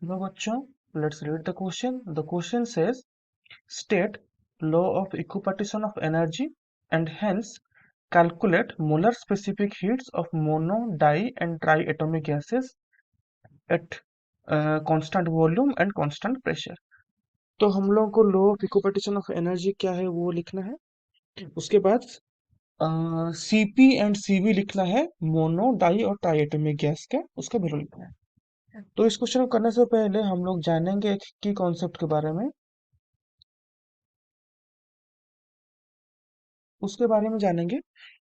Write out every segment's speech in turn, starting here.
Hello बच्चों, let's read the question. The question says, state law of equipartition of energy and hence calculate molar specific heats of mono, di and triatomic gases at constant volume and constant pressure. तो हम लोगों को law of equipartition of energy क्या है वो लिखना है। उसके बाद सीपी एंड सीवी लिखना है, मोनो, डाई और ट्राइएटॉमिक गैस का उसका वैल्यू लिखना है। तो इस क्वेश्चन को करने से पहले हम लोग जानेंगे एक की कॉन्सेप्ट के बारे में। उसके बारे में जानेंगे,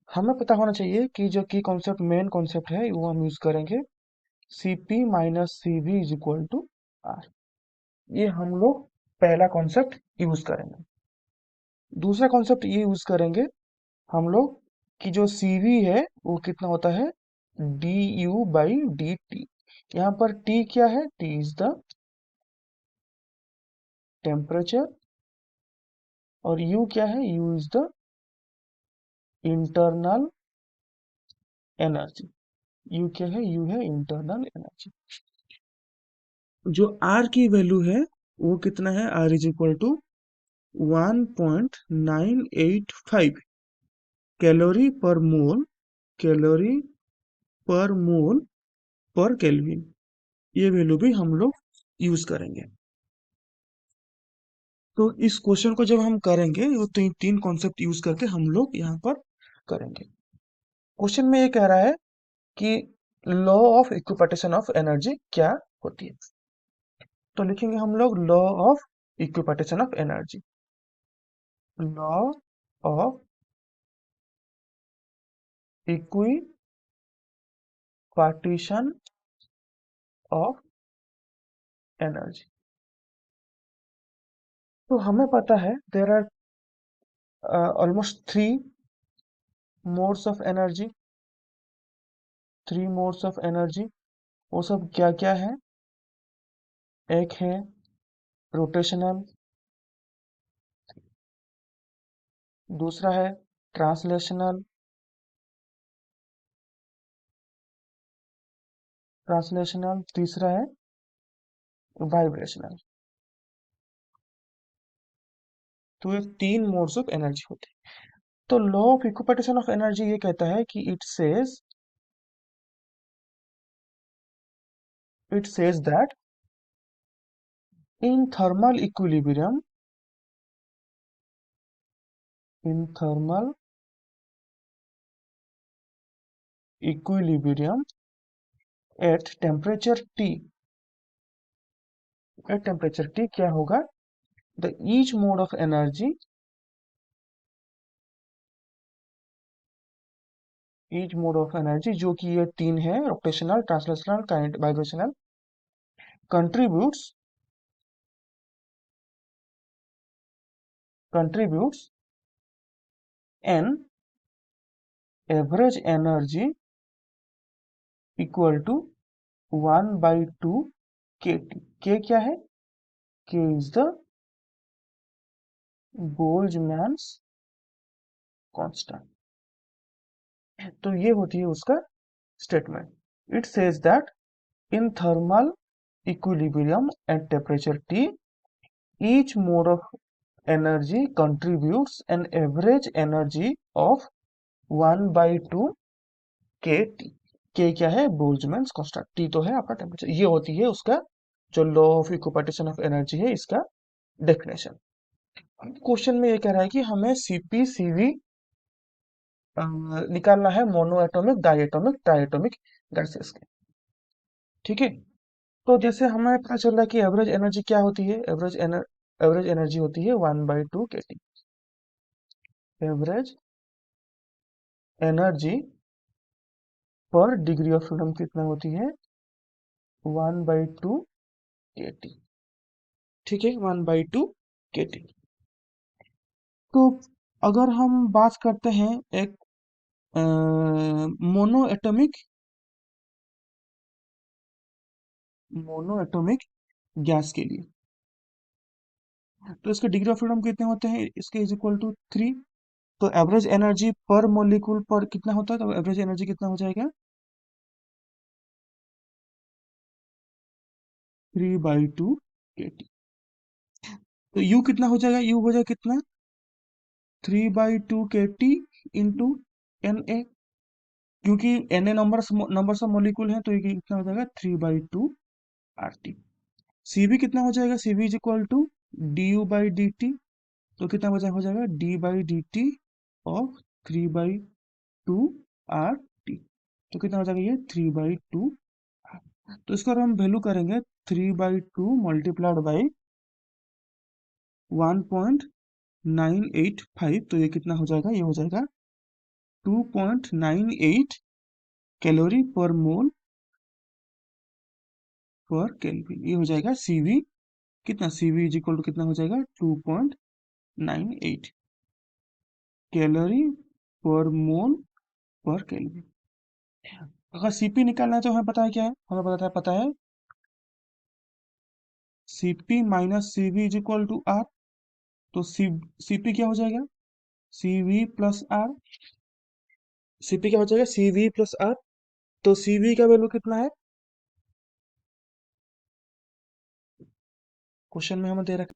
हमें पता होना चाहिए कि जो की कॉन्सेप्ट मेन कॉन्सेप्ट है वो हम यूज करेंगे, C P minus C V is equal to R. ये हम लोग पहला कॉन्सेप्ट यूज करेंगे। दूसरा कॉन्सेप्ट ये यूज करेंगे हम लोग कि जो सी वी है वो कितना होता है, D U by D T. यहाँ पर टी क्या है, टी इज द टेम्परेचर और यू क्या है, U is the internal energy. U क्या है, यू है इंटरनल एनर्जी। जो आर की वैल्यू है वो कितना है, R is equal to 1.985 calorie per mole, calorie per मोल पर केल्विन। ये वैल्यू भी हम लोग यूज करेंगे। तो इस क्वेश्चन को जब हम करेंगे वो तीन कॉन्सेप्ट यूज करके हम लोग यहाँ पर करेंगे। क्वेश्चन में ये कह रहा है कि law of equipartition of energy क्या होती है। तो लिखेंगे हम लोग law of equipartition of energy. Law of equipartition of energy. तो हमें पता है there are almost modes of energy, three modes of energy. वो सब क्या क्या है, एक है रोटेशनल, दूसरा है ट्रांसलेशनल, तीसरा है वाइब्रेशनल। तो ये तीन मोड्स ऑफ एनर्जी होते हैं। तो law of equipartition of energy ये कहता है कि it says that in thermal equilibrium, in thermal equilibrium at temperature T, at temperature T क्या होगा, the each mode of energy, each mode of energy जो कि ये तीन है, rotational, translational, vibrational, contributes contributes an average energy equal to 1/2 K T. के क्या है, के इज द बोल्ट्जमैन्स कांस्टेंट। तो ये होती है उसका statement. It says that in thermal equilibrium at temperature T each mode of energy contributes an average energy of 1/2 kT। के क्या है, बोल्ट्जमैन कांस्टेंट, टी तो है आपका टेम्परेचर। ये होती है उसका जो law of equipartition of energy है, इसका डेफिनेशन। क्वेश्चन में ये कह रहा है कि हमें सीपी सीवी निकालना है mono atomic, diatomic, triatomic gases के। ठीक है। तो जैसे हमें पता चल रहा है कि एवरेज एनर्जी क्या होती है, एवरेज एनर्जी होती है 1/2 के टी। एवरेज एनर्जी पर डिग्री ऑफ फ्रीडम कितना होती है, 1/2 के टी। ठीक है, 1/2 के टी। तो अगर हम बात करते हैं एक mono atomic, mono atomic gas के लिए, तो इसके डिग्री ऑफ फ्रीडम कितने होते हैं, इसके इज इक्वल टू 3। तो एवरेज एनर्जी पर मॉलिक्यूल पर कितना होता है, तो एवरेज एनर्जी कितना हो जाएगा, 3/2 kT। तो U कितना हो जाएगा, U हो जाएगा कितना, 3/2 kT इंटू Na, क्योंकि Na नंबर्स ऑफ मॉलिक्यूल है, तो ये कितना हो जाएगा 3/2 RT। Cv कितना हो जाएगा, Cv is equal to du/dt, तो कितना हो जाएगा d/dt ऑफ 3/2 RT, तो कितना हो जाएगा ये 3/2। तो इसको अगर हम वैल्यू करेंगे 3/2 मल्टीप्लाइड बाई 1.985, तो ये कितना हो जाएगा, ये हो जाएगा 2.98 कैलोरी पर मोल पर केल्विन। ये हो जाएगा Cv कितना, Cv इज इक्वल टू कितना हो जाएगा 2.98 कैलोरी पर मोल पर केल्विन। अगर Cp निकालना है तो हमें पता है क्या है, हमें पता है Cp minus Cv is equal to R। तो Cp क्या हो जाएगा, Cv प्लस R। Cp क्या हो जाएगा, Cv प्लस R। तो Cv का वैल्यू कितना है, क्वेश्चन में हमें दे रखा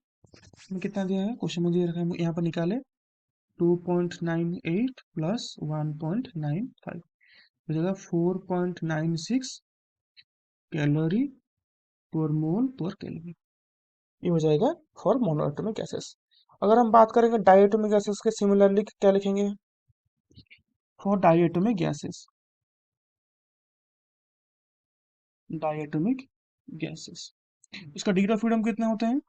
है, कितना दिया है क्वेश्चन में दे रखा है, यहाँ पर निकाले 2.98 प्लस 1.95 हो जाएगा 4.96 कैलोरी पर मोल पर केल्विन। ये हो जाएगा फॉर मोनोएटॉमिक गैसेस। अगर हम बात करेंगे डायएटॉमिक गैसेस के, सिमिलरली क्या लिखेंगे, फॉर डायएटॉमिक गैसेस इसका डिग्री ऑफ फ्रीडम कितना होता है,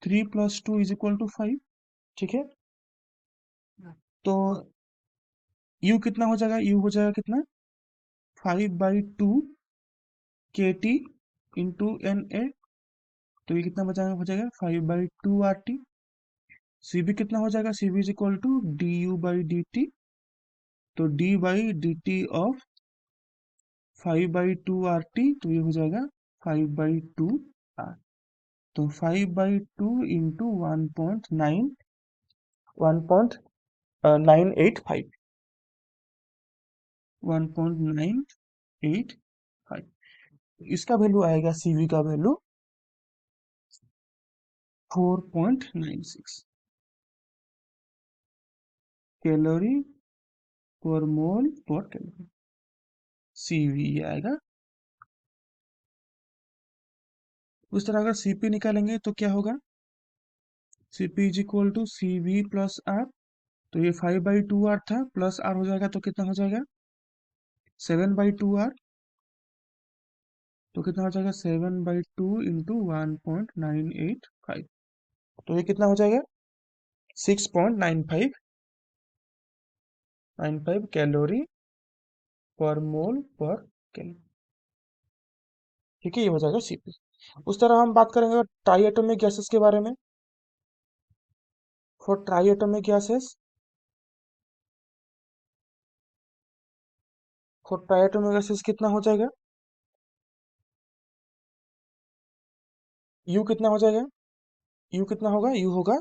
3 + 2 = 5। ठीक है, तो U कितना हो जाएगा, U हो जाएगा कितना 5/2 kT इंटू Na, तो ये कितना हो जाएगा 5/2 RT। Cv कितना हो जाएगा, Cv is equal to du/dt, तो d/dt ऑफ 5/2 RT, तो ये हो जाएगा 5/2 R। तो 5/2 इंटू 1.985 इसका वैल्यू आएगा, Cv का वैल्यू 4.96 कैलोरी पर मोल पर केल्विन। Cv ये आएगा। उस तरह अगर Cp निकालेंगे तो क्या होगा, Cp is equal to Cv plus R, तो ये 5/2 R था, प्लस R हो जाएगा तो कितना हो जाएगा 7/2 R, तो कितना हो जाएगा 7/2 इंटू 1.985, तो ये कितना हो जाएगा 6.95 कैलोरी पर मोल पर केल्विन। ठीक है, ये हो जाएगा Cp। उस तरह हम बात करेंगे ट्राइएटॉमिक गैसेस के बारे में। फॉर ट्राइएटॉमिक गैसेस, कितना हो जाएगा, U कितना हो जाएगा, U कितना होगा, U होगा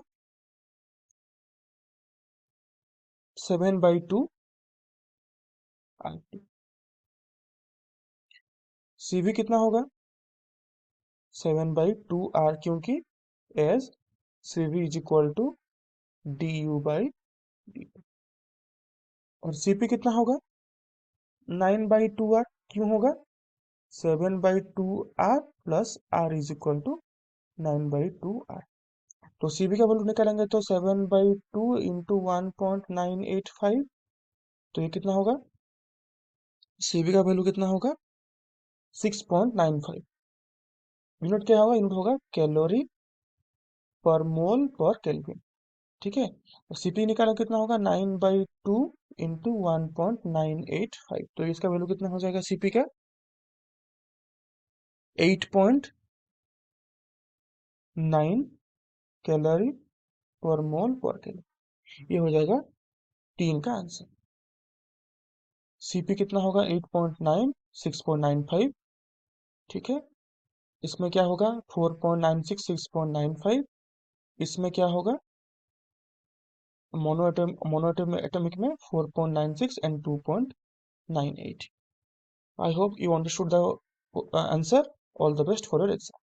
7/2 RT। Cv कितना होगा 7/2 R, क्योंकि as Cv is equal to du/dt। और Cp कितना होगा 9/2 R, क्यों होगा 7/2 R plus R is equal to 9/2 R। तो Cv का वैल्यू निकालेंगे तो 7/2 इंटू 1.985, तो ये कितना होगा, Cv का वैल्यू कितना होगा 6.95। यूनिट क्या होगा, यूनिट होगा कैलोरी पर मोल पर केल्विन। ठीक है, और Cp निकाला कितना होगा 9/2 इंटू 1.985, तो इसका वैल्यू कितना हो जाएगा Cp का 8.9 कैलोरी पर मोल पर केल्विन। ये हो जाएगा 3 का आंसर। Cp कितना होगा 8.9, 6.95। ठीक है, इसमें क्या होगा 4.96, 6.95, इसमें क्या होगा मोनोएटॉमिक में 4.96 and 2.98। I hope you understood the answer All the best for your exam.